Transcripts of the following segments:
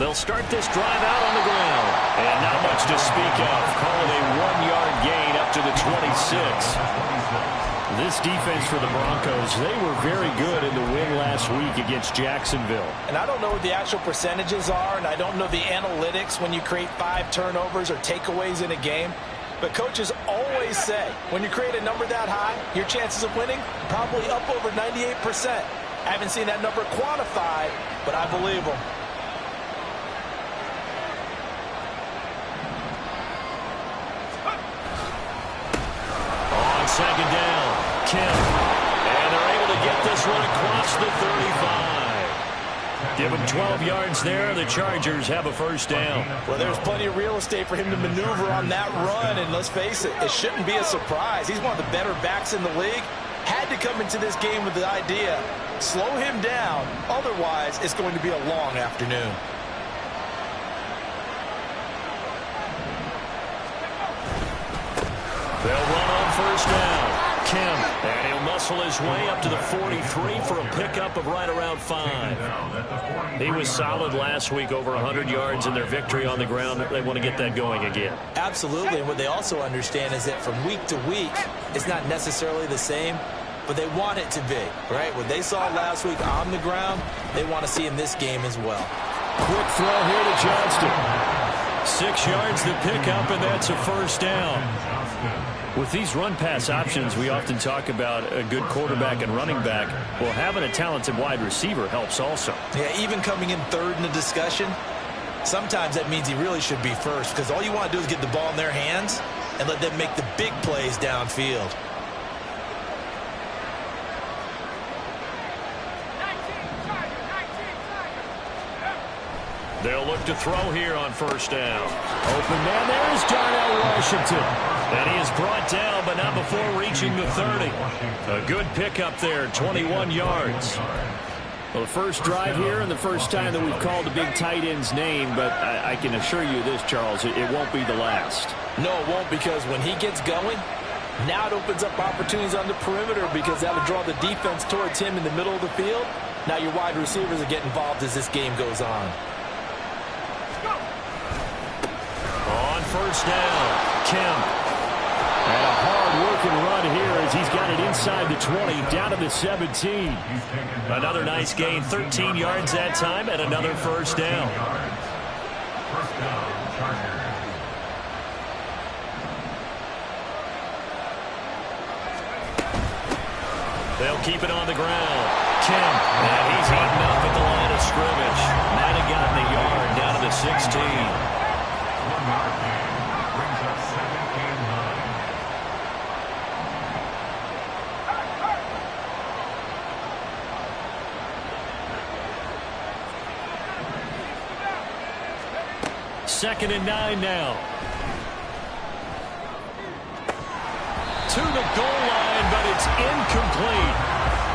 They'll start this drive out on the ground. And not much to speak of. Call it a 1-yard gain up to the 26. This defense for the Broncos, they were very good in the win last week against Jacksonville. And I don't know what the actual percentages are, and I don't know the analytics when you create 5 turnovers or takeaways in a game. But coaches always say, when you create a number that high, your chances of winning probably up over 98%. I haven't seen that number quantified, but I believe them. On second down, Kim. And they're able to get this one across the 35. Give him 12 yards there. The Chargers have a first down. Well, there's plenty of real estate for him to maneuver on that run, and let's face it, it shouldn't be a surprise. He's one of the better backs in the league. Had to come into this game with the idea, slow him down, otherwise it's going to be a long afternoon. They'll run on first down. Kim, and he'll muscle his way up to the 43 for a pickup of right around 5. He was solid last week, over 100 yards in their victory on the ground. They want to get that going again. Absolutely, and what they also understand is that from week to week, it's not necessarily the same, but they want it to be, right? What they saw last week on the ground, they want to see in this game as well. Quick throw here to Johnston. 6 yards to pick up, and that's a first down. With these run-pass options, we often talk about a good quarterback and running back. Well, having a talented wide receiver helps also. Yeah, even coming in third in the discussion, sometimes that means he really should be first, because all you want to do is get the ball in their hands and let them make the big plays downfield. They'll look to throw here on first down. Open man, there's Darnell Washington. And he is brought down, but not before reaching the 30. A good pickup there, 21 yards. Well, the first drive here and the first time that we've called a big tight end's name, but I can assure you this, Charles, it won't be the last. No, it won't, because when he gets going, now it opens up opportunities on the perimeter, because that'll draw the defense towards him in the middle of the field. Now your wide receivers will get involved as this game goes on. On first down, Kim. And a hard-working run here as he's got it inside the 20, down to the 17. Another nice gain, 13 yards that time, and another first down. They'll keep it on the ground. Kim, and he's eaten up at the line of scrimmage. Madden got in the yard, down to the 16. Second and 9 now. To the goal line, but it's incomplete.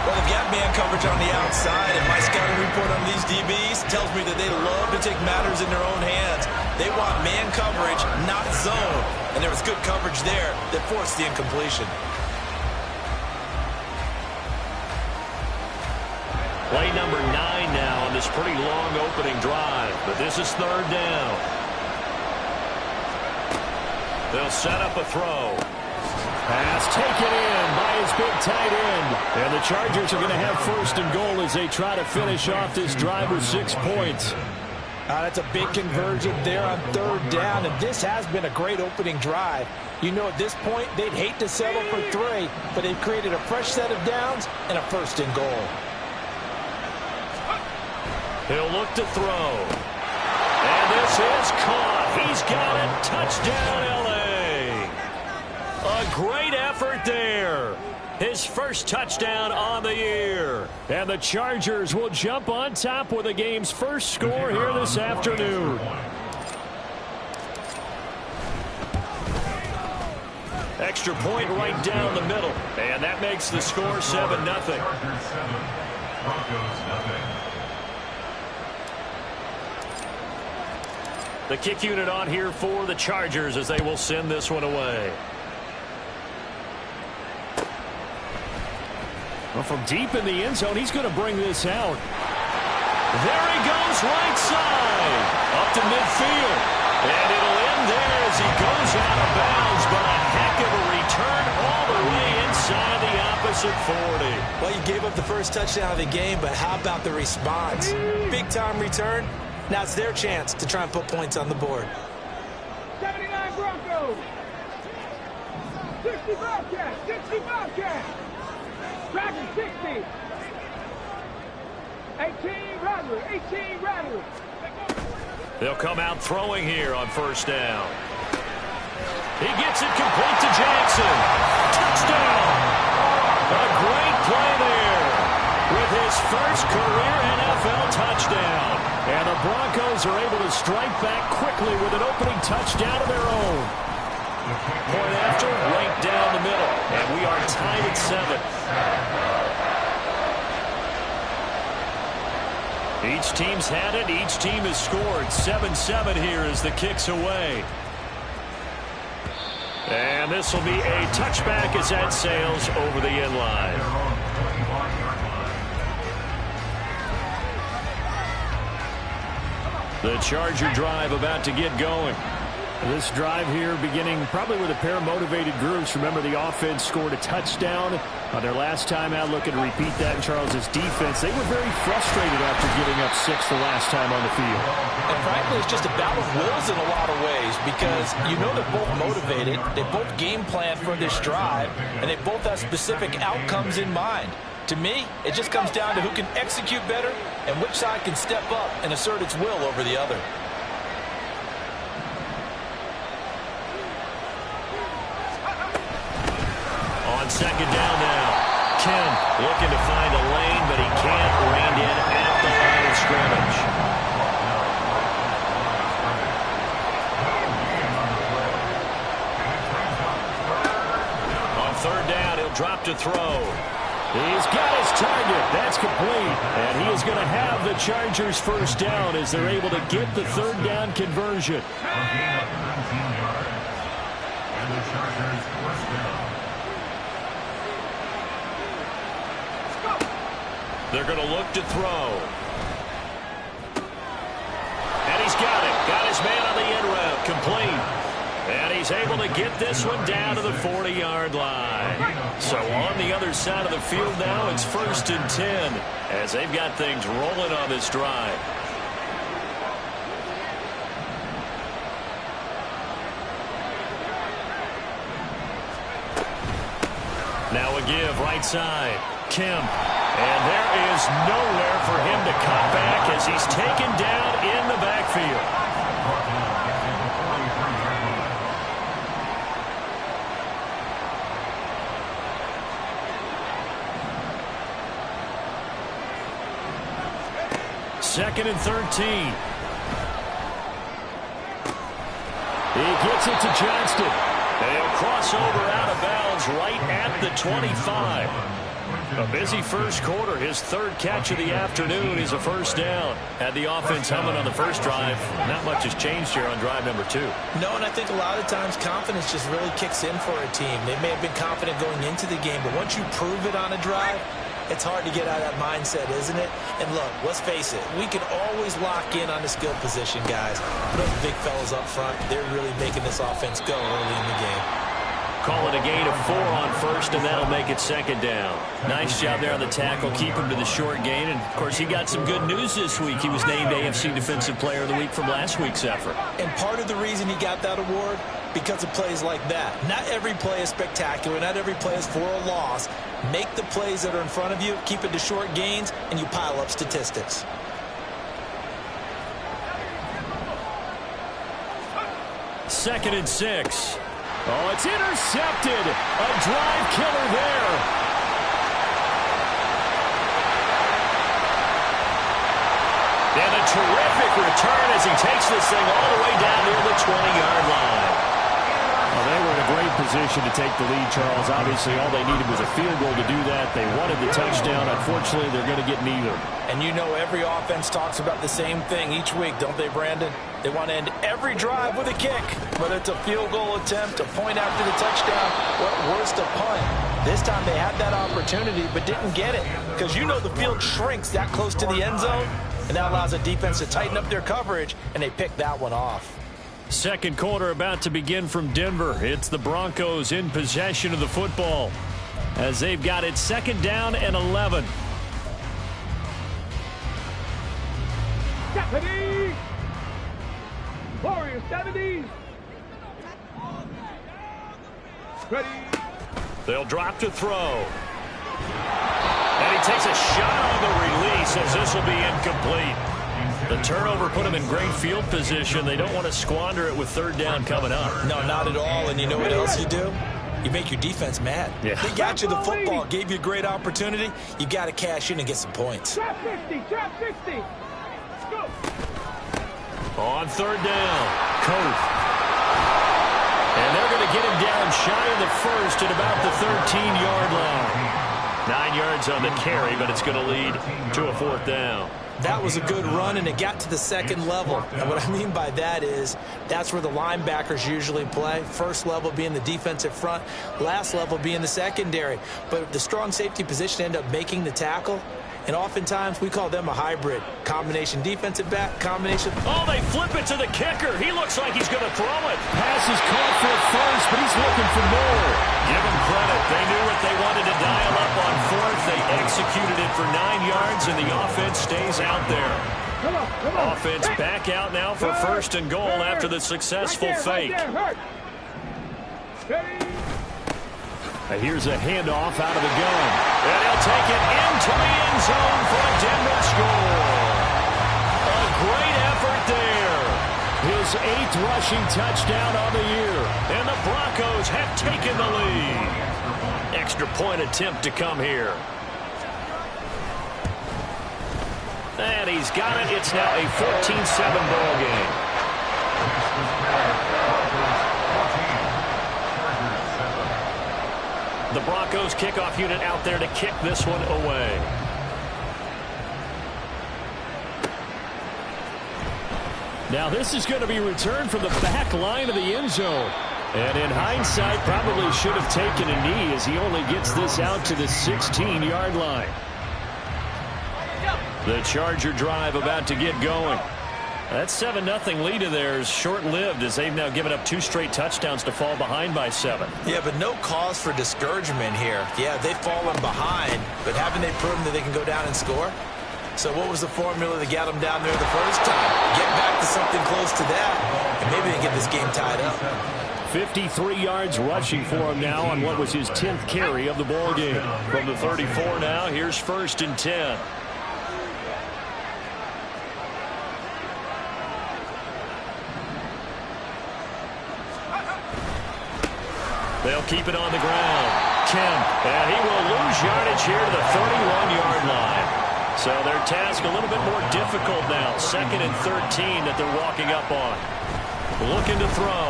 Well, they've got man coverage on the outside, and my scouting report on these DBs tells me that they love to take matters in their own hands. They want man coverage, not zone. And there was good coverage there that forced the incompletion. Play number 9 now on this pretty long opening drive. But this is third down. They'll set up a throw. Pass taken in by his big tight end. And the Chargers are going to have first and goal as they try to finish off this drive with 6 points. That's a big conversion there on third down, and this has been a great opening drive. You know, at this point, they'd hate to settle for 3, but they've created a fresh set of downs and a first and goal. He'll look to throw. And this is caught. He's got it. Touchdown, L.A. A great effort there. His first touchdown on the year. And the Chargers will jump on top with the game's first score here this afternoon. Extra point right down the middle. And that makes the score 7-0. The kick unit on here for the Chargers as they will send this one away. Well, from deep in the end zone, he's going to bring this out. There he goes, right side. Up to midfield. And it'll end there as he goes out of bounds, but a heck of a return all the way inside the opposite 40. Well, you gave up the first touchdown of the game, but how about the response? Big-time return. Now it's their chance to try and put points on the board. 79 Broncos. 60 Bobcats. 60 Bobcats. Dragons 60. 18 Rattlers. 18 Rattlers. They'll come out throwing here on first down. He gets it complete to Jackson. Touchdown. A great play there with his first career NFL touchdown. And the Broncos are able to strike back quickly with an opening touchdown of their own. Point after, right down the middle. And we are tied at 7. Each team's had it. Each team has scored. 7-7 here as the kick's away. And this will be a touchback as that sails over the end line. The Charger drive about to get going. This drive here beginning probably with a pair of motivated groups. Remember, the offense scored a touchdown on their last time out, looking to repeat that in Charles' defense. They were very frustrated after giving up 6 the last time on the field. And frankly, it's just a battle of wills in a lot of ways because you know they're both motivated, they both game plan for this drive, and they both have specific outcomes in mind. To me, it just comes down to who can execute better and which side can step up and assert its will over the other. On second down now, Kim looking to find a lane, but he can't. Reined in at the line of scrimmage. On third down, he'll drop to throw. He's got his target. That's complete. And he is going to have the Chargers first down as they're able to get the third down conversion. They're going to look to throw. And he's got it. Got his man on the end route. Complete. And he's able to get this one down to the 40-yard line. So on the other side of the field now, it's 1st and 10 as they've got things rolling on this drive. Now a give right side. Kim. And there is nowhere for him to cut back as he's taken down in the backfield. Second and 13. He gets it to Johnston. They'll cross over out of bounds right at the 25. A busy first quarter. His third catch of the afternoon is a first down. Had the offense humming on the first drive. Not much has changed here on drive number 2. No, and I think a lot of times confidence just really kicks in for a team. They may have been confident going into the game, but once you prove it on a drive, it's hard to get out of that mindset, isn't it? And look, let's face it, we can always lock in on the skill position, guys. But those big fellas up front, they're really making this offense go early in the game. Call it a gain of 4 on first, and that'll make it second down. Nice job there on the tackle. Keep him to the short gain. And, of course, he got some good news this week. He was named AFC Defensive Player of the Week from last week's effort. And part of the reason he got that award, because of plays like that. Not every play is spectacular. Not every play is for a loss. Make the plays that are in front of you, keep it to short gains, and you pile up statistics. Second and 6. Oh, it's intercepted. A drive killer there. And a terrific return as he takes this thing all the way down near the 20-yard line. Well, they were in a great position to take the lead, Charles. Obviously, all they needed was a field goal to do that. They wanted the touchdown. Unfortunately, they're going to get neither. And you know every offense talks about the same thing each week, don't they, Brandon? They want to end every drive with a kick. Whether it's a field goal attempt, a point after the touchdown, or at worst, a punt. This time they had that opportunity but didn't get it. Because you know the field shrinks that close to the end zone. And that allows the defense to tighten up their coverage, and they pick that one off. Second quarter about to begin from Denver. It's the Broncos in possession of the football as they've got it 2nd down and 11. 70! Warriors 70! Ready? They'll drop to throw. And he takes a shot on the release as this will be incomplete. The turnover put him in great field position. They don't want to squander it with 3rd down coming up. No, not at all. And you know what else you do? You make your defense mad. Yeah. They got you the football, gave you a great opportunity. You got to cash in and get some points. Trap 50, trap 60. Go. On 3rd down, Cope. And they're going to get him down shy of the first at about the 13-yard line. 9 yards on the carry, but it's going to lead to a 4th down. That was a good run, and it got to the 2nd level. And what I mean by that is that's where the linebackers usually play. First level being the defensive front, last level being the secondary. But the strong safety position ended up making the tackle. And oftentimes we call them a hybrid. Combination defensive back, combination. Oh, they flip it to the kicker. He looks like he's going to throw it. Pass is caught for a first, but he's looking for more. Give him credit. They knew what they wanted to dial up on 4th. They executed it for 9 yards, and the offense stays out there. Come on. Offense back out now for 1st and goal after the successful fake. Ready? And here's a handoff out of the gun. And he'll take it into the end zone for a Denver score. A great effort there. His 8th rushing touchdown on the year. And the Broncos have taken the lead. Extra point attempt to come here. And he's got it. It's now a 14-7 ball game. The Broncos kickoff unit out there to kick this one away. Now this is going to be returned from the back line of the end zone. And in hindsight, probably should have taken a knee as he only gets this out to the 16-yard line. The Charger drive about to get going. That 7-0 lead of theirs short-lived as they've now given up 2 straight touchdowns to fall behind by 7. Yeah, but no cause for discouragement here. Yeah, they've fallen behind, but haven't they proven that they can go down and score? So what was the formula that got them down there the first time? Get back to something close to that, and maybe they get this game tied up. 53 yards rushing for him now on what was his 10th carry of the ball game. From the 34 now, here's 1st and 10. They'll keep it on the ground. Kemp, and he will lose yardage here to the 31-yard line. So their task a little bit more difficult now. 2nd and 13 that they're walking up on. Looking to throw.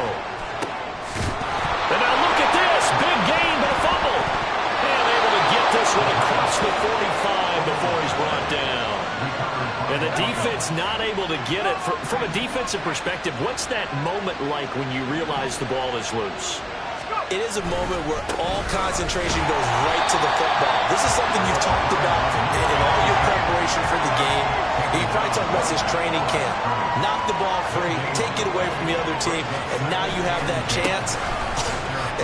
And now look at this. Big gain, but a fumble. And able to get this one across the 45 before he's brought down. And the defense not able to get it. From a defensive perspective, what's that moment like when you realize the ball is loose? It is a moment where all concentration goes right to the football. This is something you've talked about in all your preparation for the game. You probably talked about this training camp. Knock the ball free, take it away from the other team, and now you have that chance.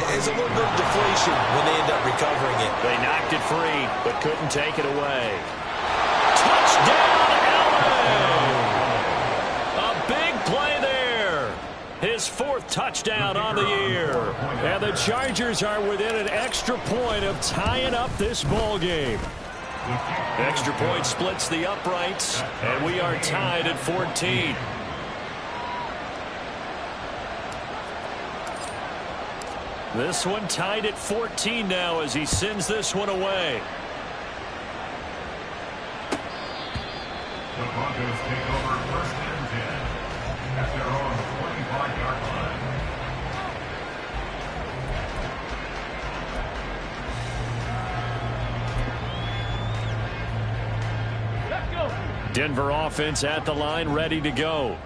There's a little bit of deflation when they end up recovering it. They knocked it free, but couldn't take it away. Touchdown, LA! A big play there. His 4th touchdown on the year. And the Chargers are within an extra point of tying up this ball game. Extra point splits the uprights, and we are tied at 14. This one tied at 14 now as he sends this one away. The Broncos take over 1st and 10 at their own 25-yard line. Denver offense at the line, ready to go.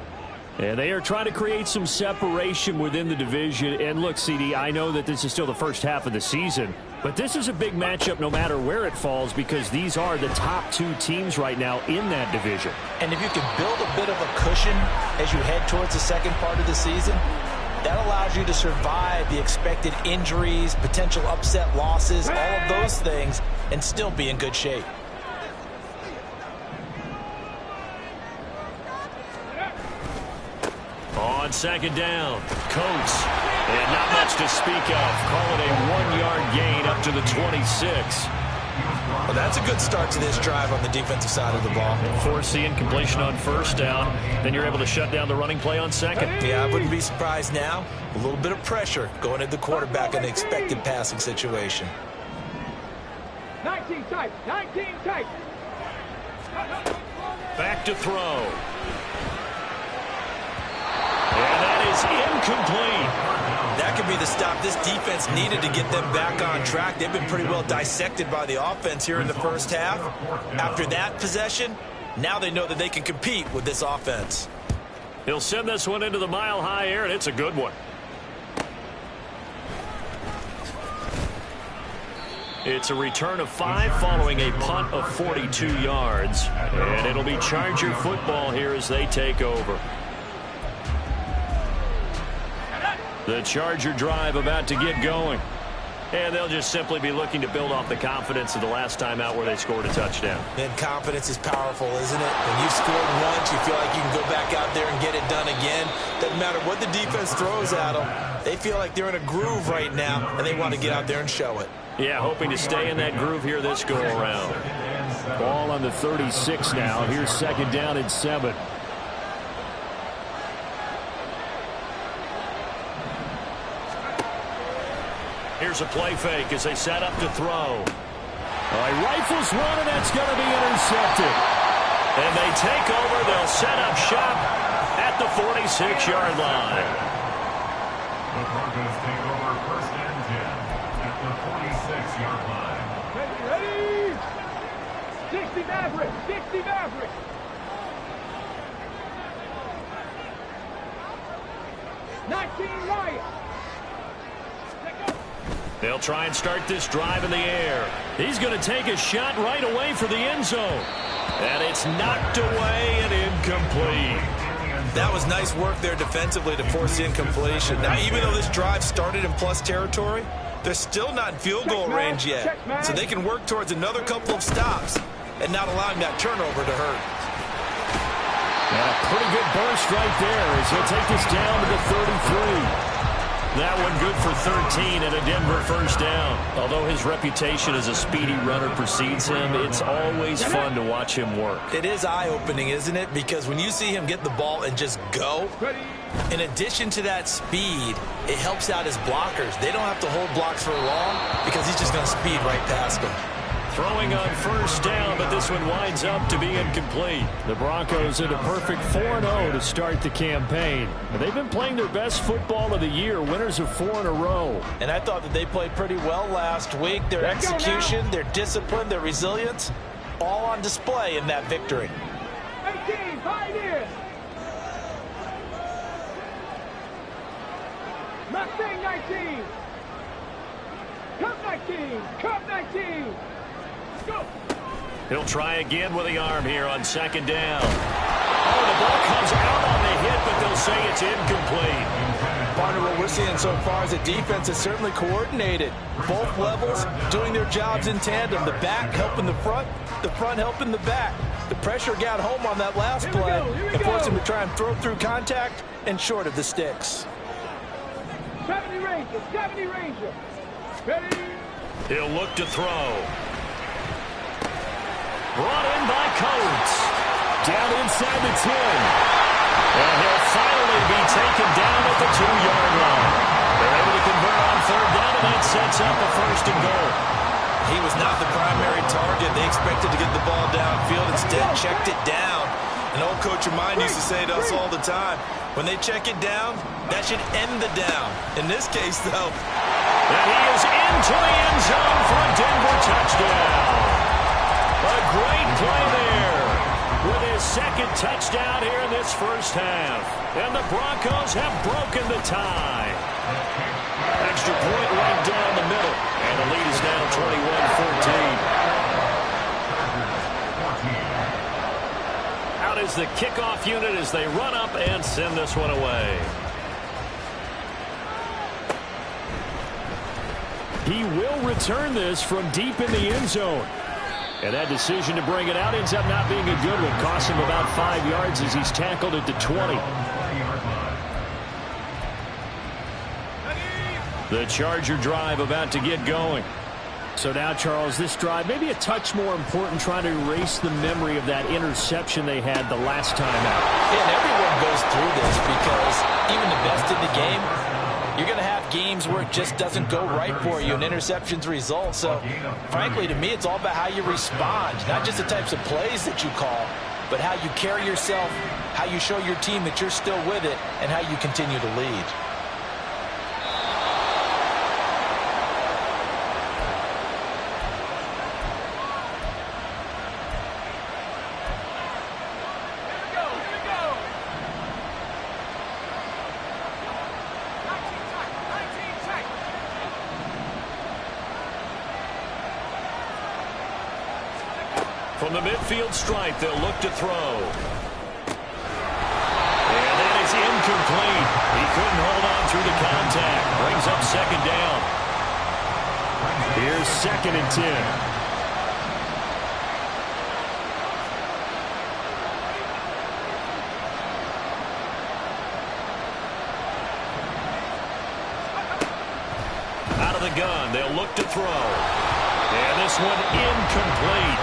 And they are trying to create some separation within the division. And look, CD, I know that this is still the first half of the season, But this is a big matchup no matter where it falls because these are the top two teams right now in that division. And if you can build a bit of a cushion as you head towards the second part of the season, that allows you to survive the expected injuries, potential upset losses, all of those things, and still be in good shape. On second down, Coates. And not much to speak of. Call it a 1-yard gain up to the 26. Well, that's a good start to this drive on the defensive side of the ball. Force the incompletion on first down. Then you're able to shut down the running play on second. Yeah, I wouldn't be surprised now. A little bit of pressure going at the quarterback in an expected passing situation. 19 tight, 19 tight. Back to throw. And that is incomplete. That could be the stop this defense needed to get them back on track. They've been pretty well dissected by the offense here in the first half. After that possession, now they know that they can compete with this offense. He'll send this one into the mile-high air, and it's a good one. It's a return of 5 following a punt of 42 yards. And it'll be Charger football here as they take over. The Charger drive about to get going. And they'll just simply be looking to build off the confidence of the last time out where they scored a touchdown. And confidence is powerful, isn't it? When you've scored once, you feel like you can go back out there and get it done again. Doesn't matter what the defense throws at them. They feel like they're in a groove right now, and they want to get out there and show it. Yeah, hoping to stay in that groove here this go-around. Ball on the 36 now. Here's second down and 7. Here's a play fake as they set up to throw. He rifles one, and that's going to be intercepted. And they take over. They'll set up shop at the 46-yard line. The Broncos take over first and 10 at the 46-yard line. Ready? 60 Maverick, 60 Maverick. Lions. They'll try and start this drive in the air. He's going to take a shot right away for the end zone. And it's knocked away and incomplete. That was nice work there defensively to force the incompletion. Now, even though this drive started in plus territory, they're still not in field goal range yet. So they can work towards another couple of stops and not allowing that turnover to hurt. And a pretty good burst right there as he'll take this down to the 33. That one good for 13 and a Denver first down. Although his reputation as a speedy runner precedes him, it's always fun to watch him work. It is eye-opening, isn't it? Because when you see him get the ball and just go, in addition to that speed, it helps out his blockers. They don't have to hold blocks for long because he's just going to speed right past them. Throwing on first down, but this one winds up to be incomplete. The Broncos in a perfect 4-0 to start the campaign. They've been playing their best football of the year, winners of 4 in a row. And I thought that they played pretty well last week. Their execution, their discipline, their resilience, all on display in that victory. 18, 5 years. Mustang 19. Cup 19. Cup 19. Go. He'll try again with the arm here on second down. Oh, the ball comes out on the hit, but they'll say it's incomplete. Partner, what we're seeing so far is the defense is certainly coordinated. Both levels doing their jobs in tandem. The back helping the front helping the back. The pressure got home on that last play and forced him to try and throw through contact and short of the sticks. 70 Ranger, 70 Ranger. Ready? He'll look to throw. Brought in by Coates. Down inside the 10. And he'll finally be taken down at the 2-yard line. They're able to convert on third down, and that sets up a first and goal. He was not the primary target. They expected to get the ball downfield. Instead, checked it down. And old Coach of mine used to say to us all the time, when they check it down, that should end the down. In this case, though. And he is into the end zone for a Denver touchdown. A great play there with his second touchdown here in this first half. And the Broncos have broken the tie. Extra point right down the middle. And the lead is now out as the kickoff unit as they run up and send this one away. He will return this from deep in the end zone. And that decision to bring it out ends up not being a good one. Costs him about 5 yards as he's tackled at the 20. The Charger drive about to get going. So now, Charles, this drive maybe a touch more important, trying to erase the memory of that interception they had the last time out. Yeah, and everyone goes through this because even the best in the game, you're going to have games where it just doesn't go right for you and interceptions result. So, frankly, to me, it's all about how you respond, not just the types of plays that you call, but how you carry yourself, how you show your team that you're still with it, and how you continue to lead. From the midfield stripe, they'll look to throw. And that is incomplete. He couldn't hold on through the contact. Brings up second down. Here's 2nd and 10. Out of the gun, they'll look to throw. And this one incomplete.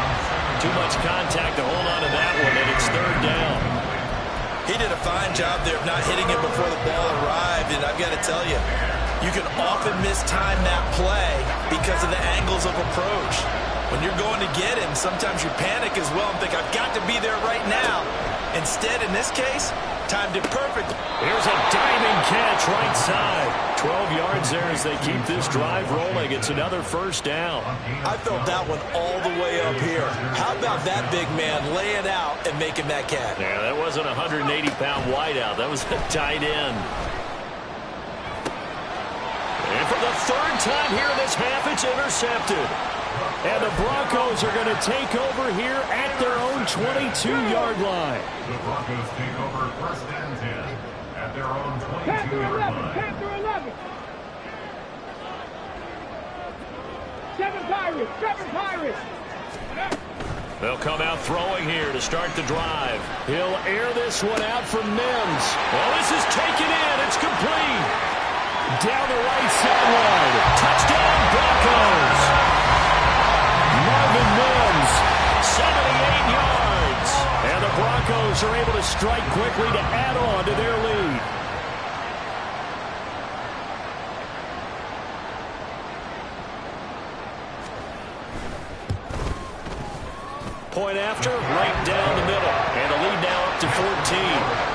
Too much contact to hold on to that one, and it's 3rd down. He did a fine job there of not hitting it before the ball arrived, and I've got to tell you, you can often mistime that play because of the angles of approach. When you're going to get him, sometimes you panic as well and think, I've got to be there right now. Instead, in this case, timed it perfectly. Here's a diving catch right side. 12 yards there as they keep this drive rolling. It's another 1st down. I felt that one all the way up here. How about that big man laying out and making that catch? Yeah, that wasn't a 180-pound wideout. That was a tight end. And for the 3rd time here in this half, it's intercepted. And the Broncos are going to take over here at their own 22-yard line. The Broncos take over 1st and 10 at their own 22-yard line. 10 through 11. 7 Pirates. 7 Pirates. They'll come out throwing here to start the drive. He'll air this one out for Mims. Well, this is taken in. It's complete. Down the right sideline. Touchdown, Broncos. Marvin Mims, 78 yards. And the Broncos are able to strike quickly to add on to their lead. Point after, right down the middle. And the lead now up to 14.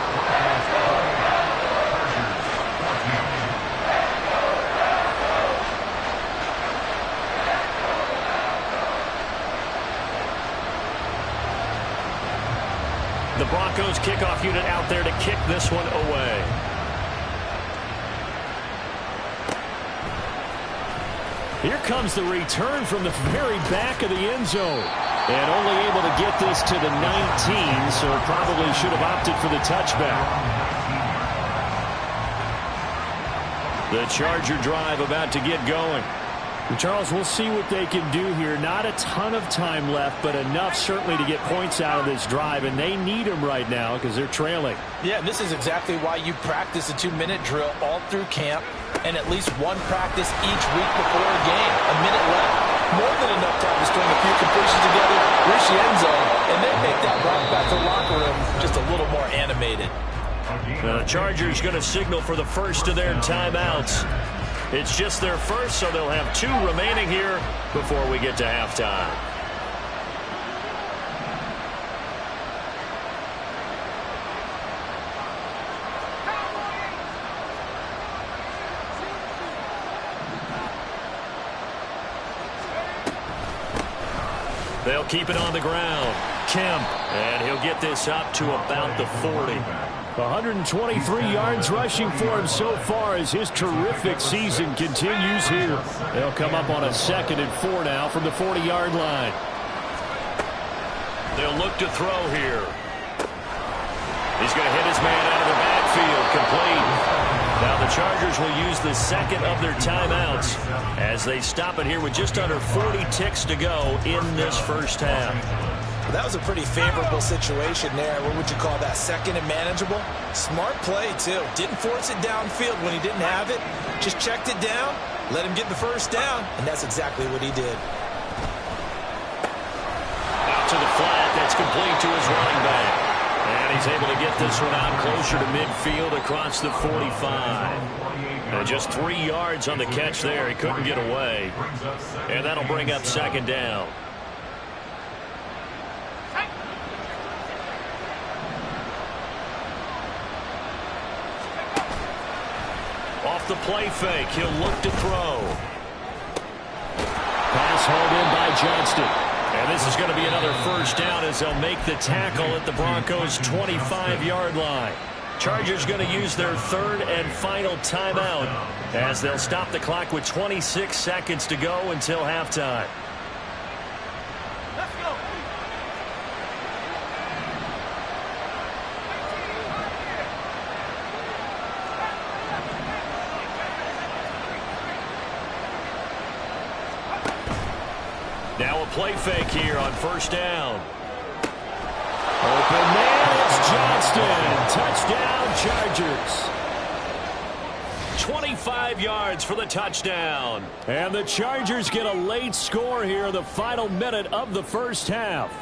The Broncos kickoff unit out there to kick this one away. Here comes the return from the very back of the end zone. And only able to get this to the 19, so probably should have opted for the touchback. The Charger drive about to get going. Charles, we'll see what they can do here. Not a ton of time left, but enough certainly to get points out of this drive, and they need them right now because they're trailing. Yeah, this is exactly why you practice a 2-minute drill all through camp and at least one practice each week before a game. A minute left, more than enough time to string a few completions together, reach the end zone, and then make that run back to the locker room just a little more animated. The Chargers going to signal for the first of their timeouts. It's just their first, so they'll have 2 remaining here before we get to halftime. They'll keep it on the ground. Kemp, and he'll get this up to about the 40. 123 yards rushing for him so far as his terrific season continues here. They'll come up on a 2nd and 4 now from the 40-yard line. They'll look to throw here. He's going to hit his man out of the backfield, complete. Now the Chargers will use the second of their timeouts as they stop it here with just under 40 ticks to go in this first half. Well, that was a pretty favorable situation there. What would you call that? Second and manageable? Smart play, too. Didn't force it downfield when he didn't have it. Just checked it down, let him get the first down, and that's exactly what he did. Out to the flat. That's complete to his running back. And he's able to get this one out closer to midfield across the 45. And just 3 yards on the catch there. He couldn't get away. And that'll bring up second down. Off the play fake, he'll look to throw. Pass hauled in by Johnston. And this is going to be another first down as they'll make the tackle at the Broncos' 25-yard line. Chargers going to use their third and final timeout as they'll stop the clock with 26 seconds to go until halftime. Let's go. Now a play fake here on first down. Open man, it's Johnston. Touchdown, Chargers. 25 yards for the touchdown. And the Chargers get a late score here in the final minute of the first half.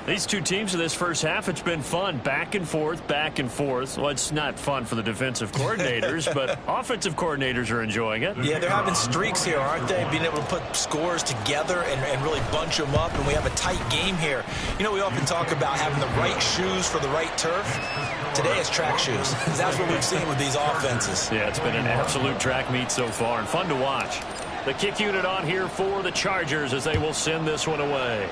These two teams in this first half, it's been fun. Back and forth, back and forth. Well, it's not fun for the defensive coordinators, but offensive coordinators are enjoying it. Yeah, they're having streaks here, aren't they? Being able to put scores together and really bunch them up, and we have a tight game here. You know, we often talk about having the right shoes for the right turf. Today it's track shoes. That's what we've seen with these offenses. Yeah, it's been an absolute track meet so far, and fun to watch. The kick unit on here for the Chargers as they will send this one away.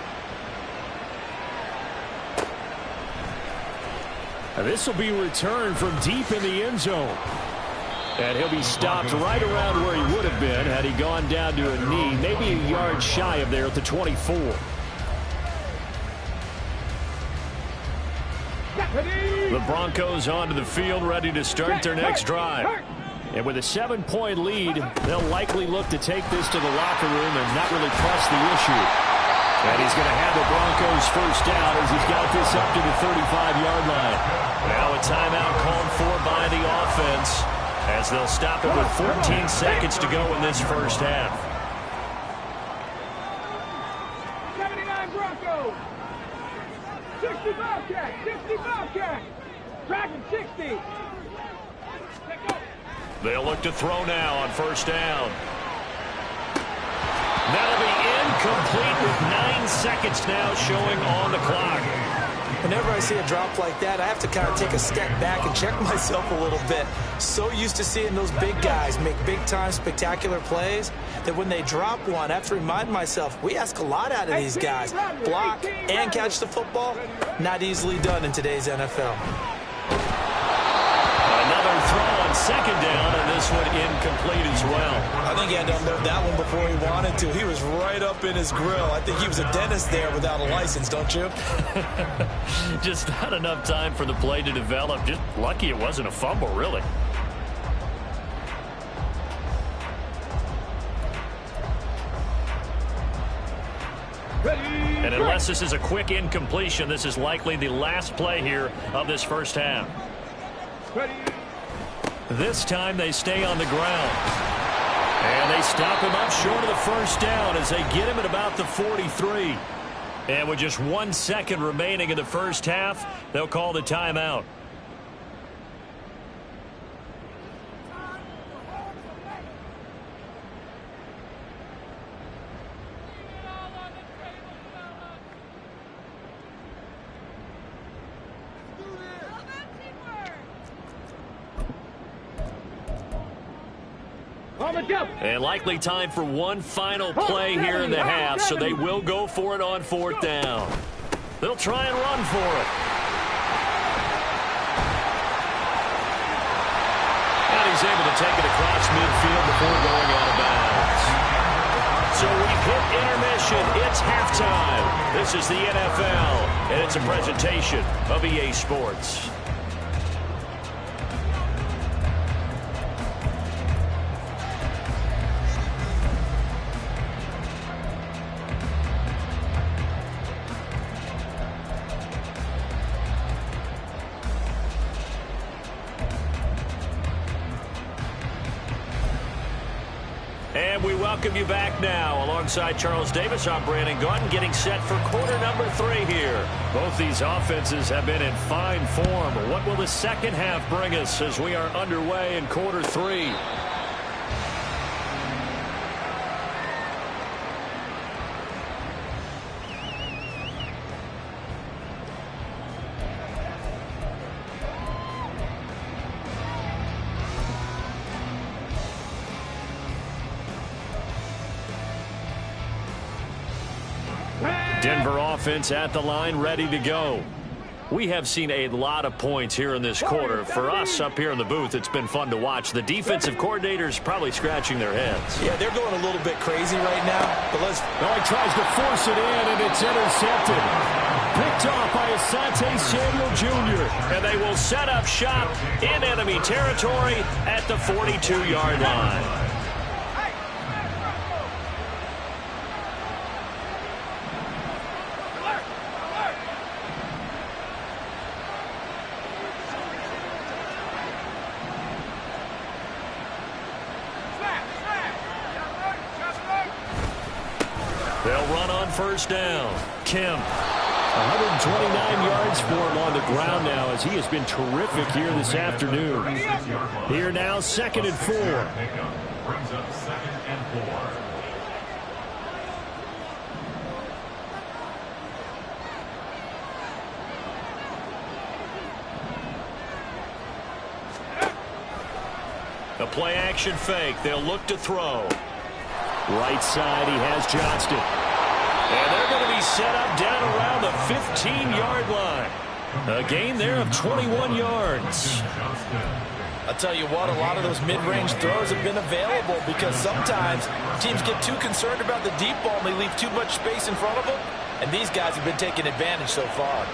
This will be returned from deep in the end zone. And he'll be stopped right around where he would have been had he gone down to a knee, maybe a yard shy of there at the 24. The Broncos onto the field, ready to start their next drive. And with a 7-point lead, they'll likely look to take this to the locker room and not really press the issue. And he's going to have the Broncos first down as he's got this up to the 35-yard line. Now a timeout called for by the offense as they'll stop it with 14 seconds to go in this first half. 79 Broncos. 60 Bobcat. 60 Bobcat. Dragon 60. They'll look to throw now on first down. That'll be incomplete with 9 seconds now showing on the clock. Whenever I see a drop like that, I have to kind of take a step back and check myself a little bit. So used to seeing those big guys make big-time spectacular plays that when they drop one, I have to remind myself, we ask a lot out of these guys. Block and catch the football, not easily done in today's NFL. Another throw on second down, and this one incomplete as well. I think he had to unload that one before he wanted to. He was right up in his grill. I think he was a dentist there without a license, don't you? Just not enough time for the play to develop. Just lucky it wasn't a fumble, really. And unless this is a quick incompletion, this is likely the last play here of this first half. This time they stay on the ground. And they stop him up short of the first down as they get him at about the 43. And with just 1 second remaining in the first half, they'll call the timeout. And likely time for one final play here in the half, so they will go for it on fourth down. They'll try and run for it. And he's able to take it across midfield before going out of bounds. So we've hit intermission. It's It's halftime. This is the NFL, and it's a presentation of EA Sports. And we welcome you back now. Alongside Charles Davis, I'm Brandon Gaudin, getting set for quarter number 3 here. Both these offenses have been in fine form. What will the second half bring us as we are underway in quarter 3? Denver offense at the line, ready to go. We have seen a lot of points here in this quarter. For us up here in the booth, it's been fun to watch. The defensive coordinators probably scratching their heads. Yeah, they're going a little bit crazy right now. But he tries to force it in, and it's intercepted. Picked off by Asante Samuel Jr. And they will set up shop in enemy territory at the 42-yard line. They'll run on first down. Kemp. 129 yards for him on the ground now as he has been terrific here this afternoon. Here now, 2nd and 4. Brings up 2nd and 4. The play action fake. They'll look to throw. Right side, he has Johnston. And they're going to be set up down around the 15-yard line. A gain there of 21 yards. I'll tell you what, a lot of those mid-range throws have been available because sometimes teams get too concerned about the deep ball and they leave too much space in front of them. And these guys have been taking advantage so far.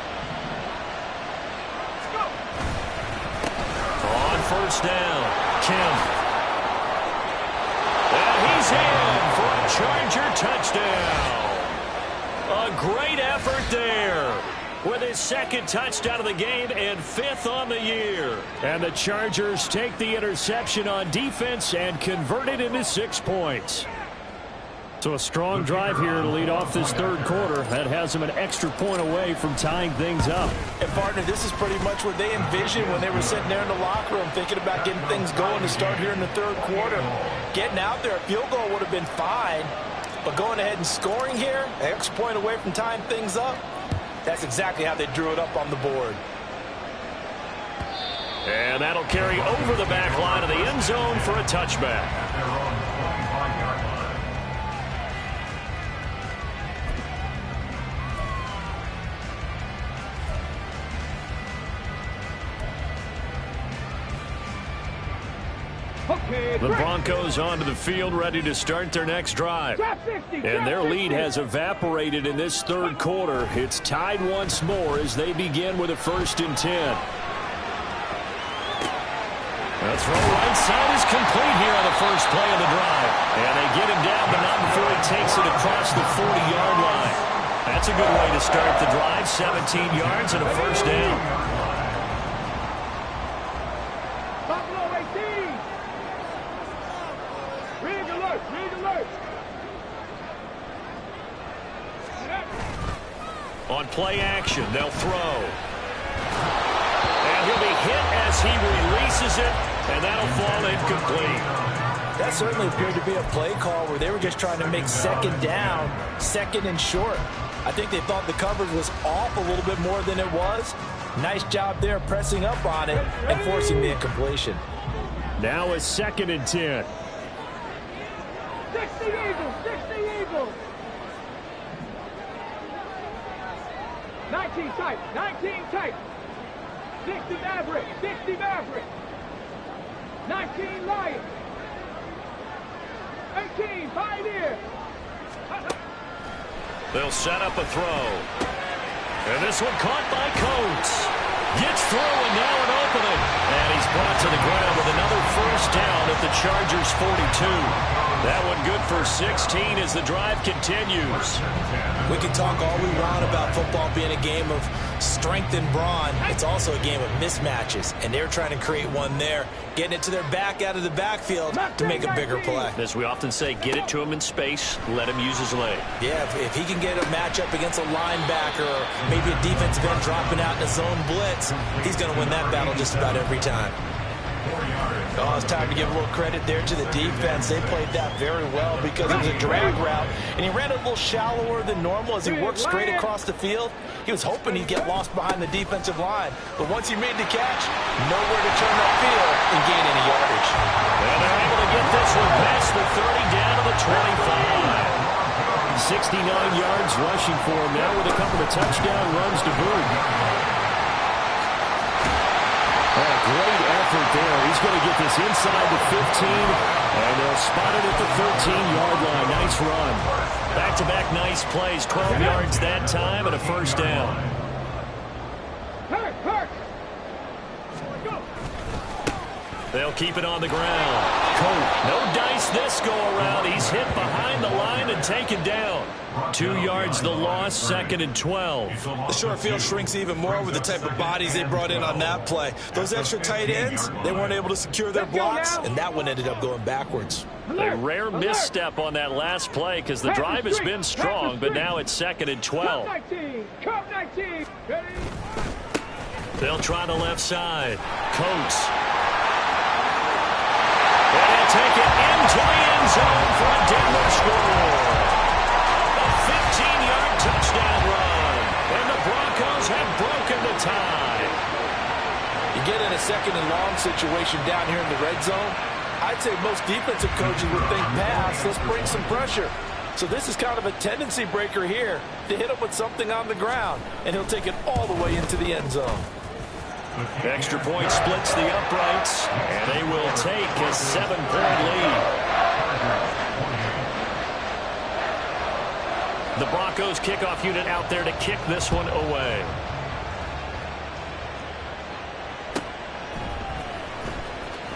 On first down, Kemp. And he's in for a Charger touchdown. A great effort there with his 2nd touchdown of the game and 5th on the year. And the Chargers take the interception on defense and convert it into 6 points. So a strong drive here to lead off this 3rd quarter. That has them an extra point away from tying things up. And, partner, this is pretty much what they envisioned when they were sitting there in the locker room thinking about getting things going to start here in the 3rd quarter. Getting out there, a field goal would have been fine. But going ahead and scoring here, an extra point away from tying things up, that's exactly how they drew it up on the board. And that'll carry over the back line of the end zone for a touchback. The Broncos onto the field, ready to start their next drive. And their lead has evaporated in this 3rd quarter. It's tied once more as they begin with a 1st and 10. The throw right side is complete here on the first play of the drive. And they get him down, but not before he takes it across the 40-yard line. That's a good way to start the drive. 17 yards and a 1st down. On play action, they'll throw. And he'll be hit as he releases it, and that'll fall incomplete. That certainly appeared to be a play call where they were just trying to make 2nd down, 2nd and short. I think they thought the coverage was off a little bit more than it was. Nice job there pressing up on it and forcing the incompletion. Now a 2nd and 10. 60 Eagles, 60 Eagles. 19 tight, 19 tight. 60 Maverick, 60 Maverick. 19 Lions. 18 Pioneer. They'll set up a throw. And this one caught by Coates. Gets through and now an opening. And he's brought to the ground with another first down at the Chargers' 42. That one good for 16 as the drive continues. We can talk all we want about football being a game of strength and brawn. It's also a game of mismatches, and they're trying to create one there, getting it to their back out of the backfield to make a bigger play. As we often say, get it to him in space, let him use his leg. Yeah, if he can get a matchup against a linebacker or maybe a defensive end dropping out in a zone blitz, he's going to win that battle just about every time. Oh, it's time to give a little credit there to the defense. They played that very well because it was a drag route, and he ran a little shallower than normal as he worked straight across the field. He was hoping he'd get lost behind the defensive line, but once he made the catch, nowhere to turn that field and gain any yardage. And they're able to get this one past the 30 down to the 25. 69 yards rushing for him now with a couple of touchdown runs to boot. Great effort there. He's going to get this inside the 15, and they'll spot it at the 13-yard line. Nice run. Back-to-back nice plays. 12 yards that time and a first down. They'll keep it on the ground. Colt, no dice this go-around. He's hit behind the line and taken down. 2 yards the loss, 2nd and 12. The short field shrinks even more with the type of bodies they brought in on that play. Those extra tight ends, they weren't able to secure their blocks, and that one ended up going backwards. A rare misstep on that last play because the drive has been strong, but now it's 2nd and 12. They'll try the left side. Coates. And he'll take it into the end zone for a Denver score. A 15-yard touchdown run. And the Broncos have broken the tie. You get in a 2nd and long situation down here in the red zone, I'd say most defensive coaches would think pass, let's bring some pressure. So this is kind of a tendency breaker here to hit him with something on the ground, and he'll take it all the way into the end zone. Extra point splits the uprights, and they will take a 7-point lead. The Broncos kickoff unit out there to kick this one away.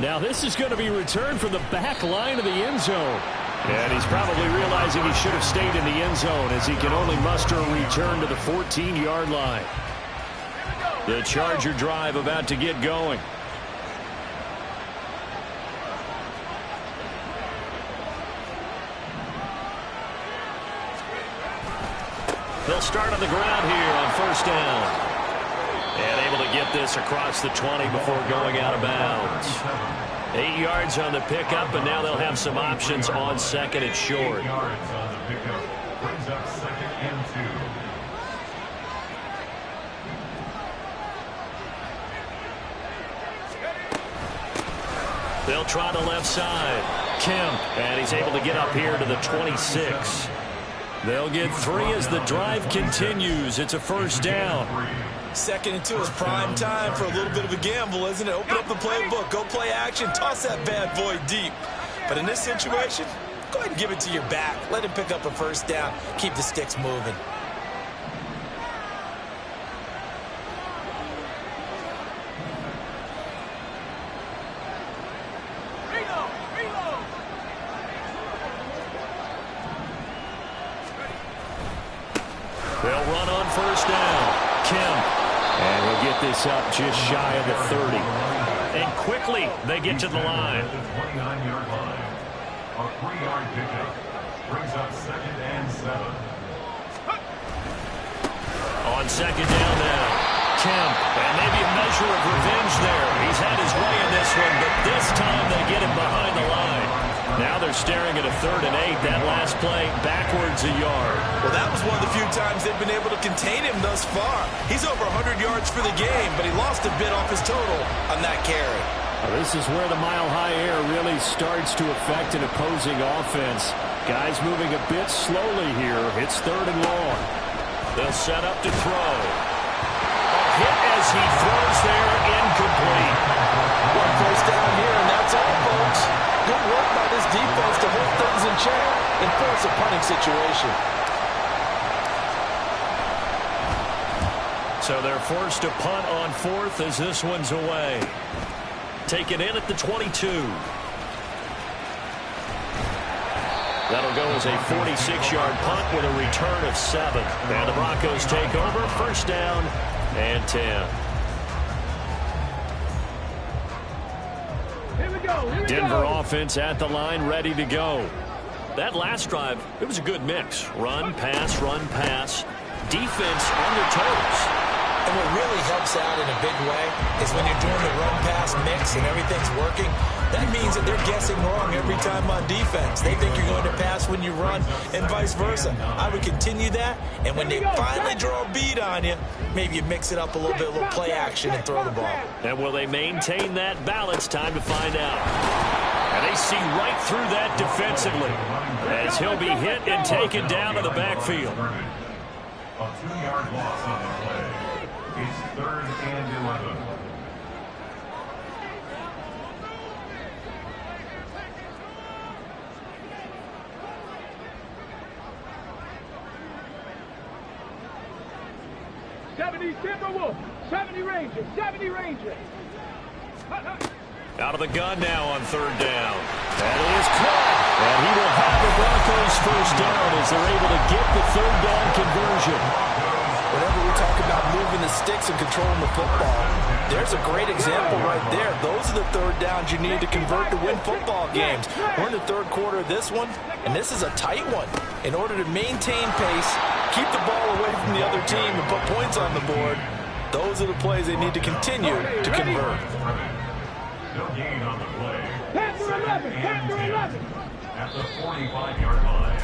Now this is going to be returned from the back line of the end zone. And he's probably realizing he should have stayed in the end zone as he can only muster a return to the 14-yard line. The Charger drive about to get going. They'll start on the ground here on first down. And able to get this across the 20 before going out of bounds. 8 yards on the pickup, and now they'll have some options on 2nd and short. 8 yards on the pickup. Brings up 2nd and 2. They'll try the left side. Kemp, and he's able to get up here to the 26. They'll get 3 as the drive continues. It's a first down. 2nd and 2 is prime time for a little bit of a gamble, isn't it? Open up the playbook, go play action, toss that bad boy deep. But in this situation, go ahead and give it to your back. Let him pick up a first down. Keep the sticks moving. They'll run on first down. Kemp. And he'll get this up just shy of the 30. And quickly they get to the line. The 29-yard line. A 3-yard pickup. Brings up 2nd and 7. On 2nd down now. Kemp. And maybe a measure of revenge there. He's had his way in this one, but this time they get him behind the line. Now they're staring at a 3rd and 8. That last play backwards a yard. Well, that was one of the few times they've been able to contain him thus far. He's over 100 yards for the game, but he lost a bit off his total on that carry. Well, this is where the mile-high air really starts to affect an opposing offense. Guys moving a bit slowly here. It's 3rd and long. They'll set up to throw. A hit as he throws there, incomplete. One first down here, and that's all, folks. Good work by this defense to hold things in check and force a punting situation. So they're forced to punt on fourth as this one's away. Taken in at the 22. That'll go as a 46-yard punt with a return of 7. And the Broncos take over, first down and 10. Denver offense at the line, ready to go. That last drive, it was a good mix. Run, pass. Defense on their toes. And what really helps out in a big way is when you're doing the run-pass mix and everything's working, that means that they're guessing wrong every time on defense. They think you're going to pass when you run and vice versa. I would continue that, and when they finally draw a beat on you, maybe you mix it up a little bit, a little play action and throw the ball. And will they maintain that balance? Time to find out. And they see right through that defensively as he'll be hit and taken down to the backfield. A 2-yard loss on the play. It's 3rd and 11. Timberwolves, 70 Rangers, 70 Rangers. Out of the gun now on 3rd down. And it is caught. And he will have the Broncos first down as they're able to get the 3rd down conversion. Whenever we talk about moving the sticks and controlling the football, there's a great example right there. Those are the 3rd downs you need to convert to win football games. We're in the 3rd quarter of this one, and this is a tight one. In order to maintain pace, keep the ball away from the other team, and put points on the board, those are the plays they need to continue to convert. No gain on the play. Panther 11, Panther 11. At the 45-yard line.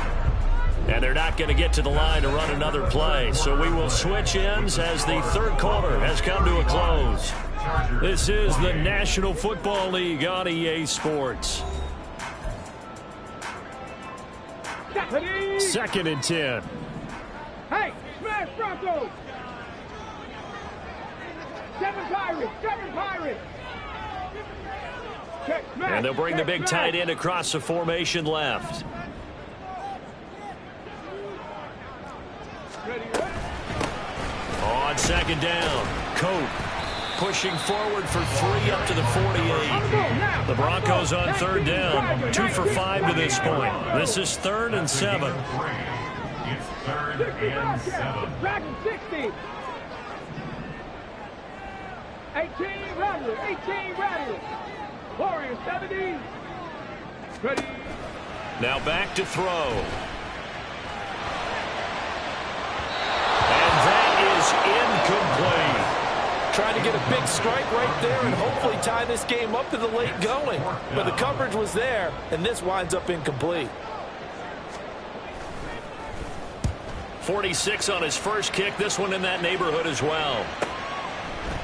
And they're not going to get to the line to run another play. So we will switch ends as the 3rd quarter has come to a close. This is the National Football League on EA Sports. 2nd and 10. Hey, smash Broncos. 7 Pirates. Check, smash, And they'll bring the big smash. tight end across the formation left. On 2nd down, Cope pushing forward for 3 up to the 48. The Broncos on 3rd down, 2 for 5 to this point. This is 3rd and 7. It's 3rd and 7. Dragon 60. 18 Rattlers. Warriors 70. Ready. Now back to throw. Incomplete. Trying to get a big strike right there and hopefully tie this game up in the late going. But the coverage was there, and this winds up incomplete. 46 on his first kick. This one in that neighborhood as well.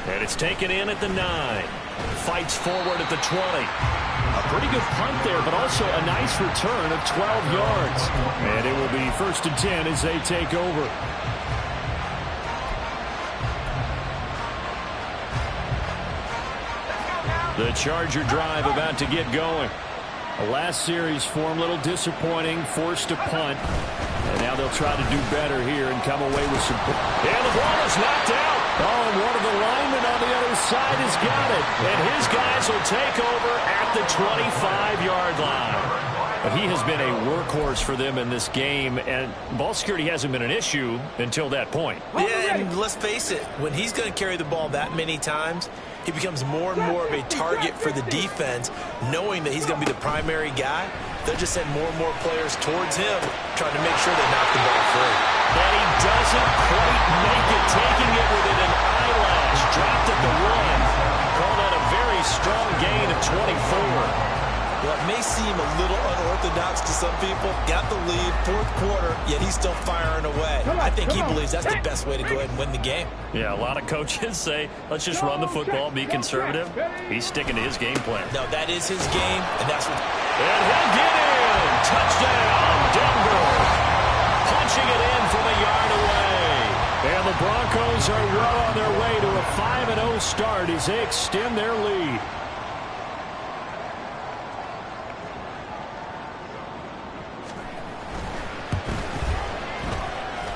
And it's taken in at the 9. Fights forward at the 20. A pretty good punt there, but also a nice return of 12 yards. And it will be 1st and 10 as they take over. The Charger drive about to get going. The last series for him, a little disappointing, forced to punt. And now they'll try to do better here and come away with some... And the ball is knocked out. Oh, and one of the linemen on the other side has got it. And his guys will take over at the 25-yard line. He has been a workhorse for them in this game, and ball security hasn't been an issue until that point. Yeah, and let's face it, when he's going to carry the ball that many times, he becomes more and more of a target for the defense, knowing that he's going to be the primary guy. They'll just send more and more players towards him, trying to make sure they knock the ball free. And he doesn't quite make it, taking it within an eyelash. Dropped at the 1. Call that a very strong gain of 24. Well, it may seem a little unorthodox to some people. Got the lead, 4th quarter, yet he's still firing away. I think he believes that's the best way to go ahead and win the game. Yeah, a lot of coaches say, let's just run the football, be conservative. He's sticking to his game plan. No, that is his game, and that's what... And he'll get in! Touchdown, Denver! Punching it in from a yard away. And the Broncos are well on their way to a 5-0 start as they extend their lead.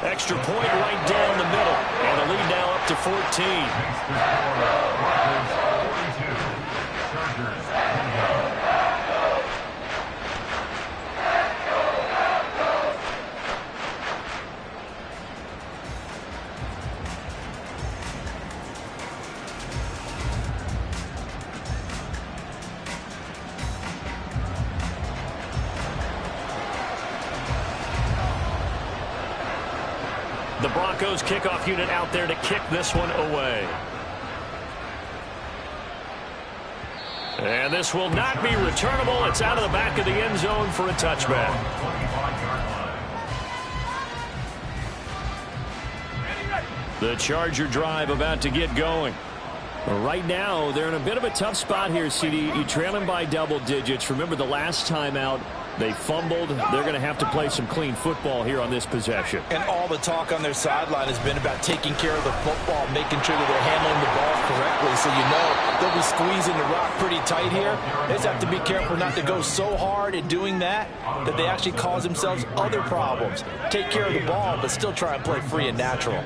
Extra point right down the middle. And the lead now up up to 14. The Broncos kickoff unit out there to kick this one away. And this will not be returnable. It's out of the back of the end zone for a touchback. The Charger drive about to get going. Right now, they're in a bit of a tough spot here, CD. You trail them by double digits. Remember the last time out, they fumbled. They're going to have to play some clean football here on this possession. And all the talk on their sideline has been about taking care of the football, making sure that they're handling the ball correctly. So you know they'll be squeezing the rock pretty tight here. They just have to be careful not to go so hard at doing that that they actually cause themselves other problems. Take care of the ball, but still try and play free and natural.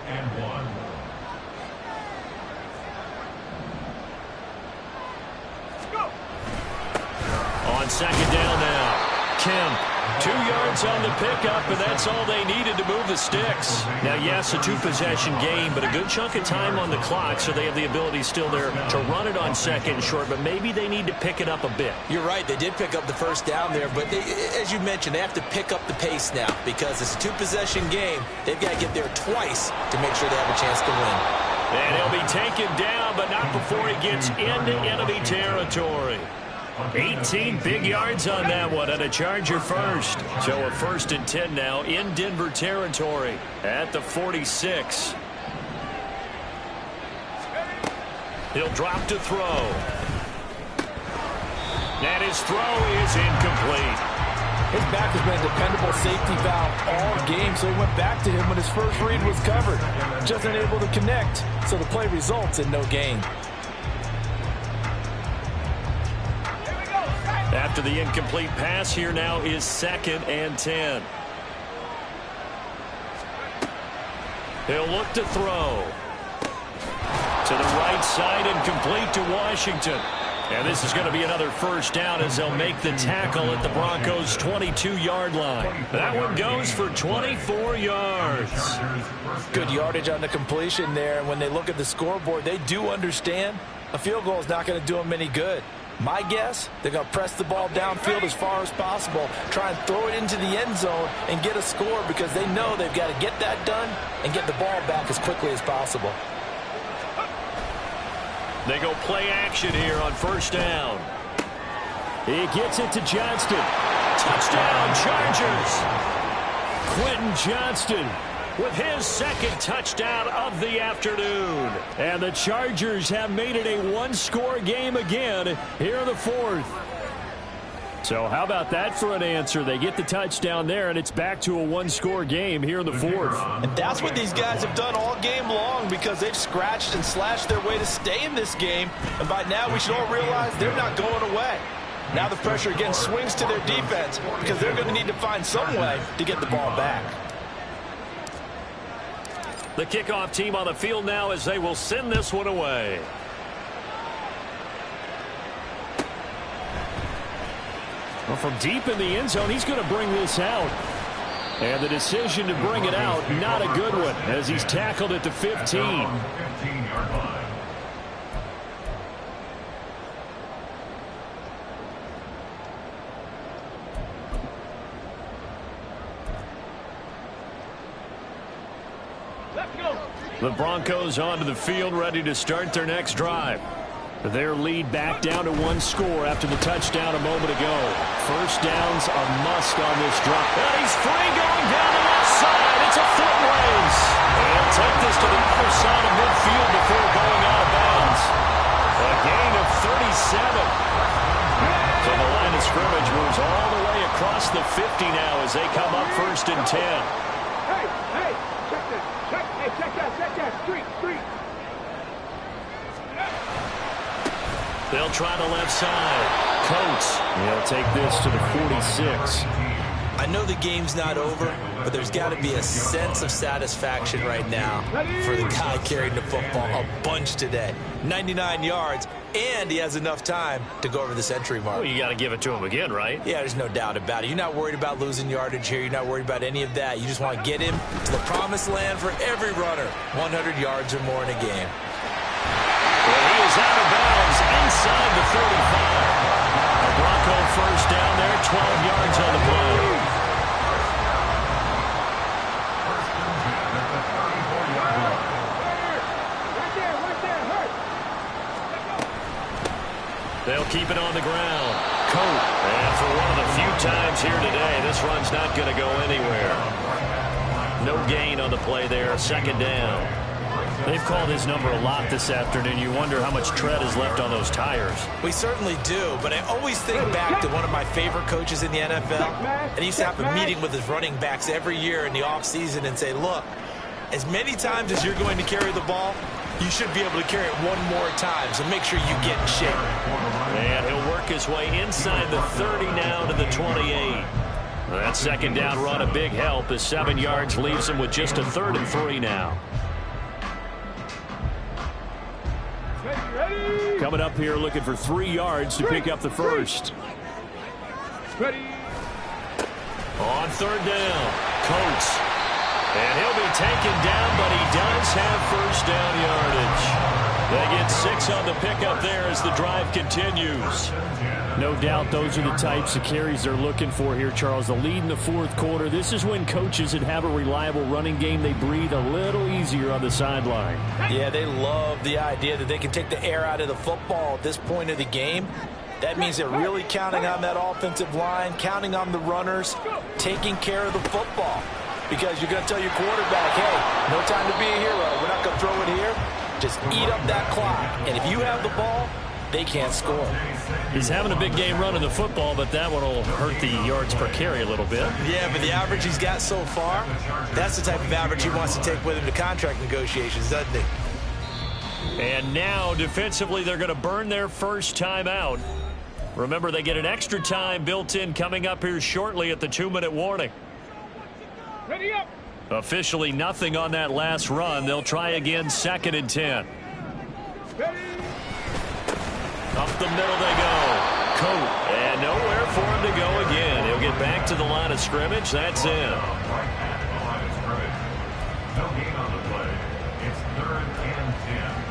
On second down now. Kemp, 2 yards on the pickup, and that's all they needed to move the sticks. Now, yes, a two-possession game, but a good chunk of time on the clock, so they have the ability still there to run it on second and short, but maybe they need to pick it up a bit. You're right. They did pick up the first down there, but as you mentioned, they have to pick up the pace now because it's a two-possession game. They've got to get there twice to make sure they have a chance to win. And he'll be taken down, but not before he gets into enemy territory. 18 big yards on that one, and a Charger first. So a 1st and 10 now in Denver territory at the 46. He'll drop to throw. And his throw is incomplete. His back has been a dependable safety valve all game, so he went back to him when his first read was covered. Just unable to connect, so the play results in no gain. After the incomplete pass, here now is 2nd and 10. He'll look to throw. To the right side and complete to Washington. And this is going to be another first down as they'll make the tackle at the Broncos' 22-yard line. That one goes for 24 yards. Good yardage on the completion there. And when they look at the scoreboard, they do understand a field goal is not going to do them any good. My guess, they're going to press the ball downfield as far as possible, try and throw it into the end zone and get a score because they know they've got to get that done and get the ball back as quickly as possible. They go play action here on first down. He gets it to Johnston. Touchdown, Chargers. Quentin Johnston with his 2nd touchdown of the afternoon. And the Chargers have made it a one-score game again here in the 4th. So how about that for an answer? They get the touchdown there, and it's back to a one-score game here in the 4th. And that's what these guys have done all game long because they've scratched and slashed their way to stay in this game. And by now we should all realize they're not going away. Now the pressure again swings to their defense because they're going to need to find some way to get the ball back. The kickoff team on the field now as they will send this one away. Well, from deep in the end zone, he's going to bring this out. And the decision to bring it out, not a good one, as he's tackled at the 15. The Broncos onto the field, ready to start their next drive. Their lead back down to one score after the touchdown a moment ago. First down's a must on this drive. And he's free going down the left side. It's a foot race. And take this to the other side of midfield before going out of bounds. A gain of 37. So the line of scrimmage moves all the way across the 50 now as they come up 1st and 10. Hey, check this. Check that. Street. They'll try the left side. Coates. He'll take this to the 46. I know the game's not over, but there's got to be a sense of satisfaction right now for the guy carrying the football a bunch today. 99 yards, and he has enough time to go over the century mark. Well, you got to give it to him again, right? Yeah, there's no doubt about it. You're not worried about losing yardage here. You're not worried about any of that. You just want to get him to the promised land for every runner. 100 yards or more in a game. Well, he is out of bounds inside the 35. A Bronco first down there, 12 yards on the play. They'll keep it on the ground. Coat. And for one of the few times here today, this run's not going to go anywhere. No gain on the play there. Second down. They've called his number a lot this afternoon. You wonder how much tread is left on those tires. We certainly do, but I always think back to one of my favorite coaches in the NFL. And he used to have a meeting with his running backs every year in the offseason and say, look, as many times as you're going to carry the ball, you should be able to carry it one more time, so make sure you get in shape. And he'll work his way inside the 30 now to the 28. That second down run a big help as 7 yards leaves him with just a 3rd and 3 now. Coming up here looking for 3 yards to pick up the first. Ready. On 3rd down, Coates. And he'll be taken down, but he does have first down yardage. They get 6 on the pickup there as the drive continues. No doubt those are the types of carries they're looking for here, Charles. The lead in the 4th quarter. This is when coaches that have a reliable running game, they breathe a little easier on the sideline. Yeah, they love the idea that they can take the air out of the football at this point of the game. That means they're really counting on that offensive line, counting on the runners, taking care of the football. Because you're going to tell your quarterback, hey, no time to be a hero. We're not going to throw it here. Just eat up that clock. And if you have the ball, they can't score. He's having a big game running the football, but that one will hurt the yards per carry a little bit. Yeah, but the average he's got so far, that's the type of average he wants to take with him to contract negotiations, doesn't he? And now, defensively, they're going to burn their first time out. Remember, they get an extra time built in coming up here shortly at the 2-minute warning. Ready up. Officially nothing on that last run. They'll try again, 2nd and 10. Ready. Up the middle they go. Coat. And nowhere for him to go again. He'll get back to the line of scrimmage. That's in. Right at the line of scrimmage. No gain on the play. It's 3rd and 10.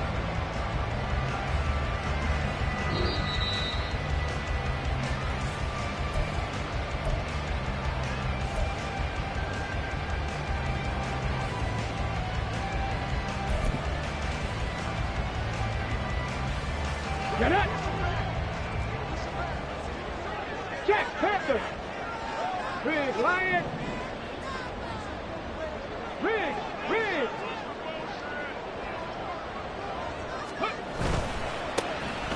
Get it. Jack Panther. Big Lion. Big.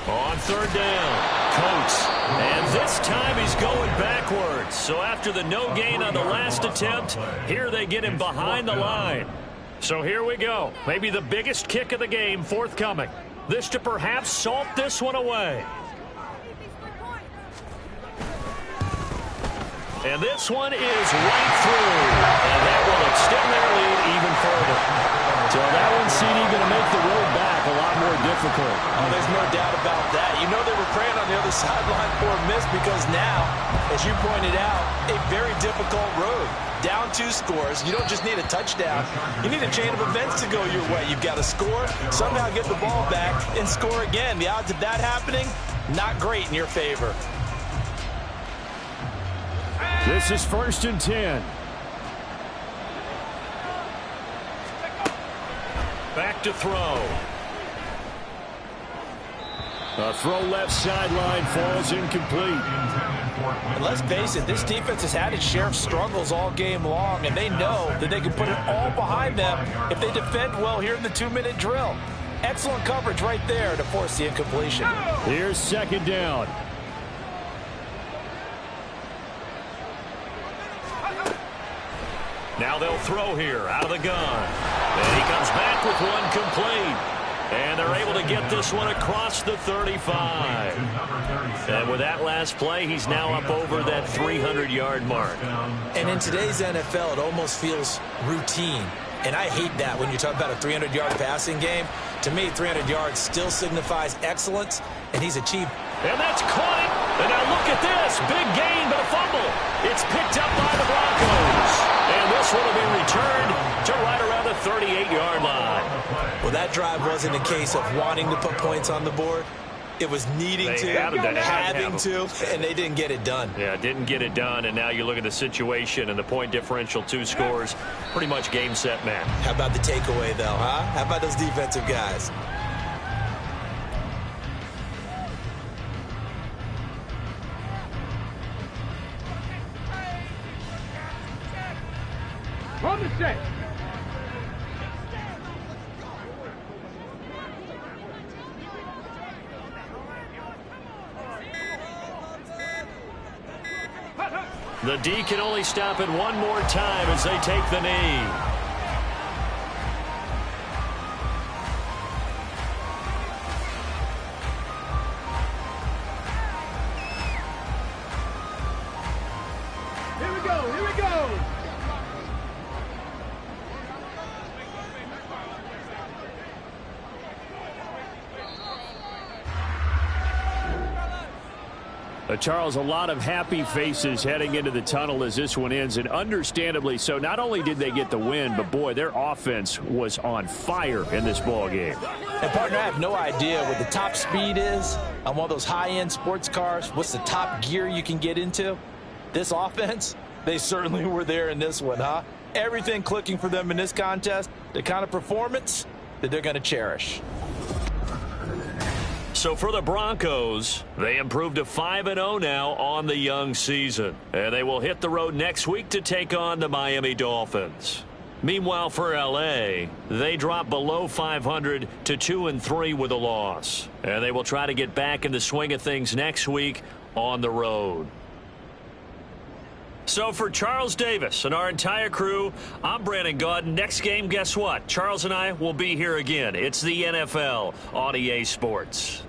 On 3rd down, Coates. And this time he's going backwards. So after the no gain on the last attempt, here they get him behind the line. So here we go. Maybe the biggest kick of the game forthcoming. This to perhaps salt this one away. And this one is right through. And that will extend their lead even further. So that one, CD, going to make the road back a lot more difficult. Oh, there's no doubt about that. You know they were praying on the other sideline for a miss because now, as you pointed out, a very difficult road. Down 2 scores. You don't just need a touchdown. You need a chain of events to go your way. You've got to score, somehow get the ball back, and score again. The odds of that happening, not great in your favor. This is 1st and 10. Back to throw. A throw left sideline falls incomplete. And let's face it, this defense has had its share of struggles all game long, and they know that they can put it all behind them if they defend well here in the 2-minute drill. Excellent coverage right there to force the incompletion. Here's 2nd down. Now they'll throw here out of the gun. And he comes back with one complete. And they're able to get this one across the 35. And with that last play, he's now up over that 300-yard mark. And in today's NFL, it almost feels routine. And I hate that when you talk about a 300-yard passing game. To me, 300 yards still signifies excellence, and he's achieved. And that's caught it. And now look at this. Big gain, but a fumble. It's picked up by the Broncos. And this one will be returned to right around the 38-yard line. Well, that drive wasn't a case of wanting to put points on the board. It was needing to, having to, and they didn't get it done. Yeah, didn't get it done, and now you look at the situation and the point differential, 2 scores, pretty much game, set, match. How about the takeaway, though, huh? How about those defensive guys? On the set. The D can only stop it one more time as they take the knee. Here we go, here we go. Charles, a lot of happy faces heading into the tunnel as this one ends, and understandably so. Not only did they get the win, but, boy, their offense was on fire in this ball game. And, partner, I have no idea what the top speed is on one of those high-end sports cars. What's the top gear you can get into? This offense, they certainly were there in this one, huh? Everything clicking for them in this contest, the kind of performance that they're going to cherish. So for the Broncos, they improved to 5-0 now on the young season. And they will hit the road next week to take on the Miami Dolphins. Meanwhile, for L.A., they dropped below 500 to 2-3 with a loss. And they will try to get back in the swing of things next week on the road. So for Charles Davis and our entire crew, I'm Brandon Gaudin. Next game, guess what? Charles and I will be here again. It's the NFL on EA Sports.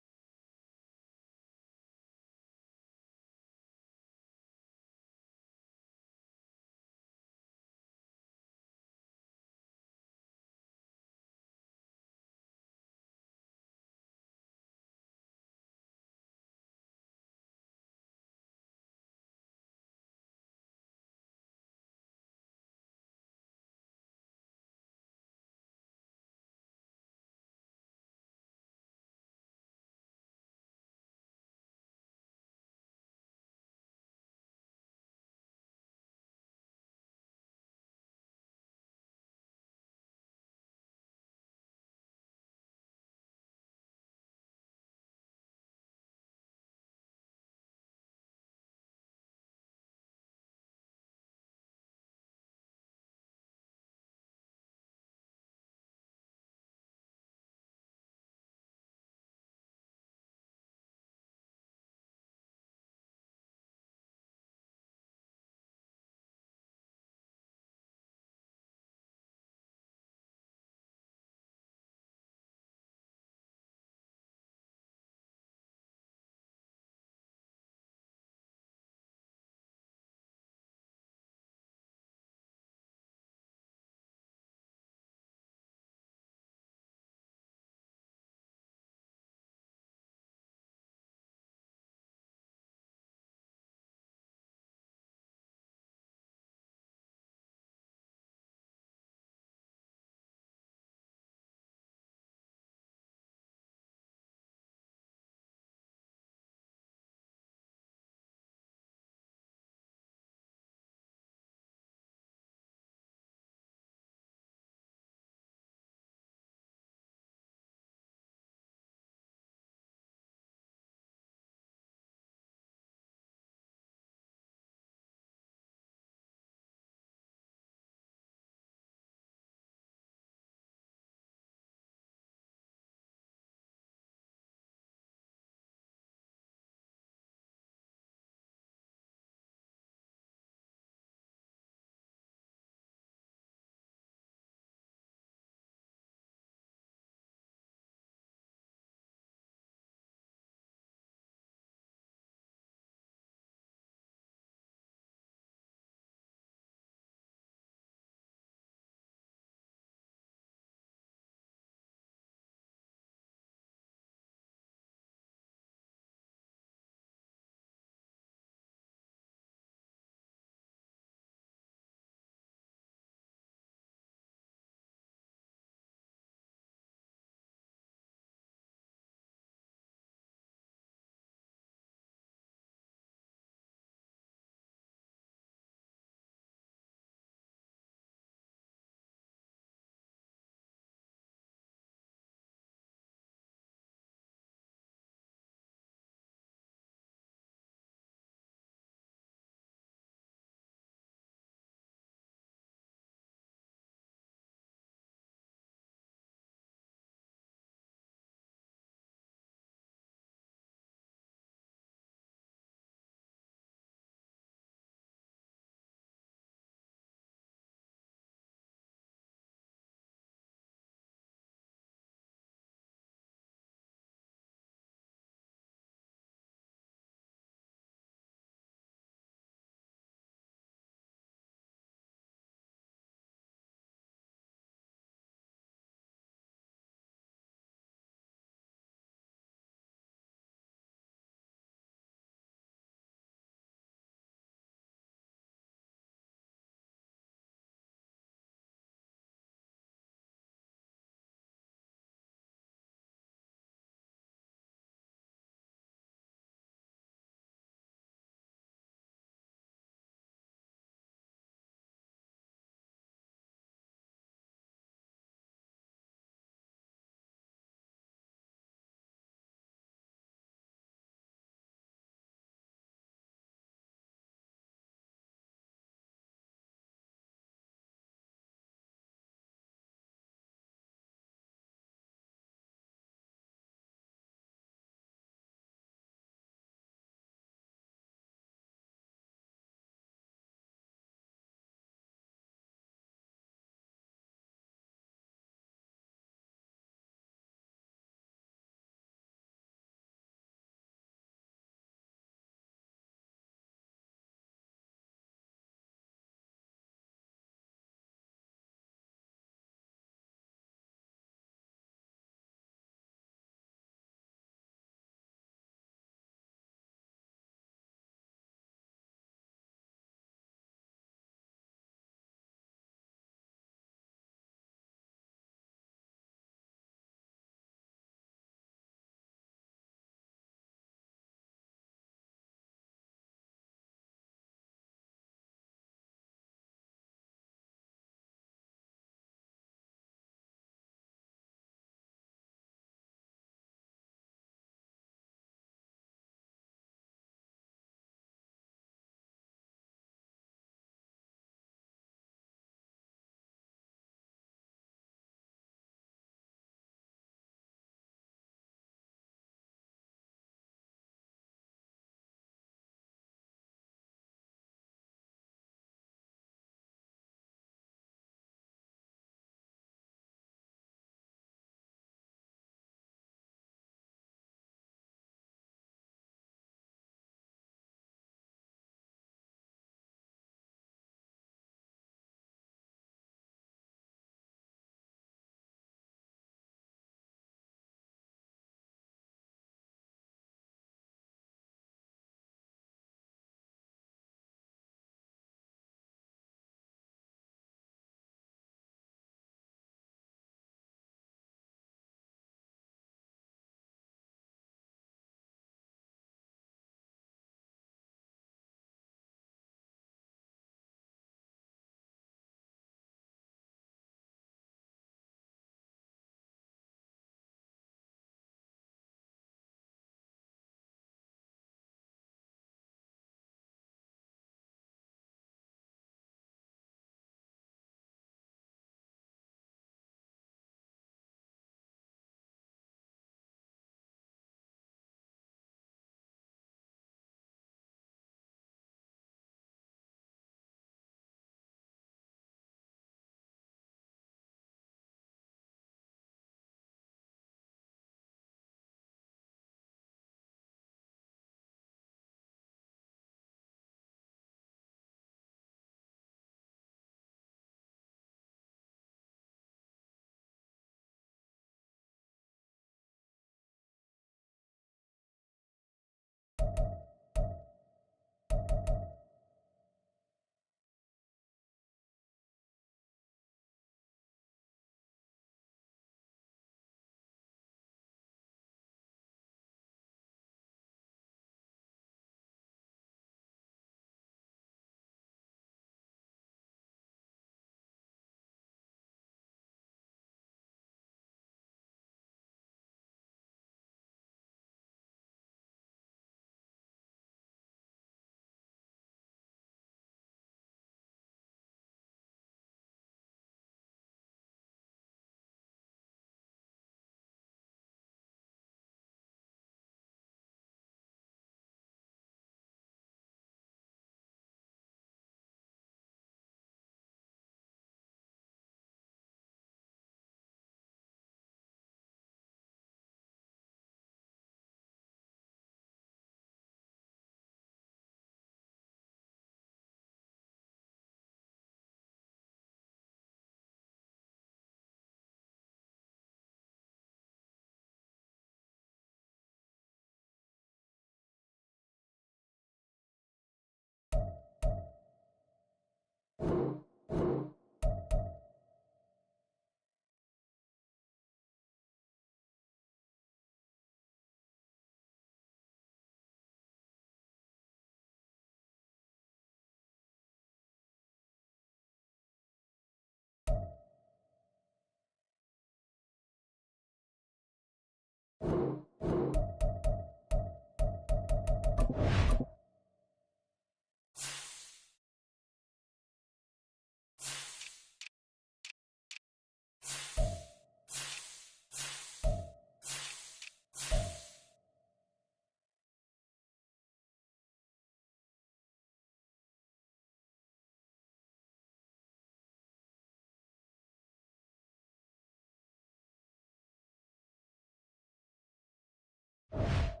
10.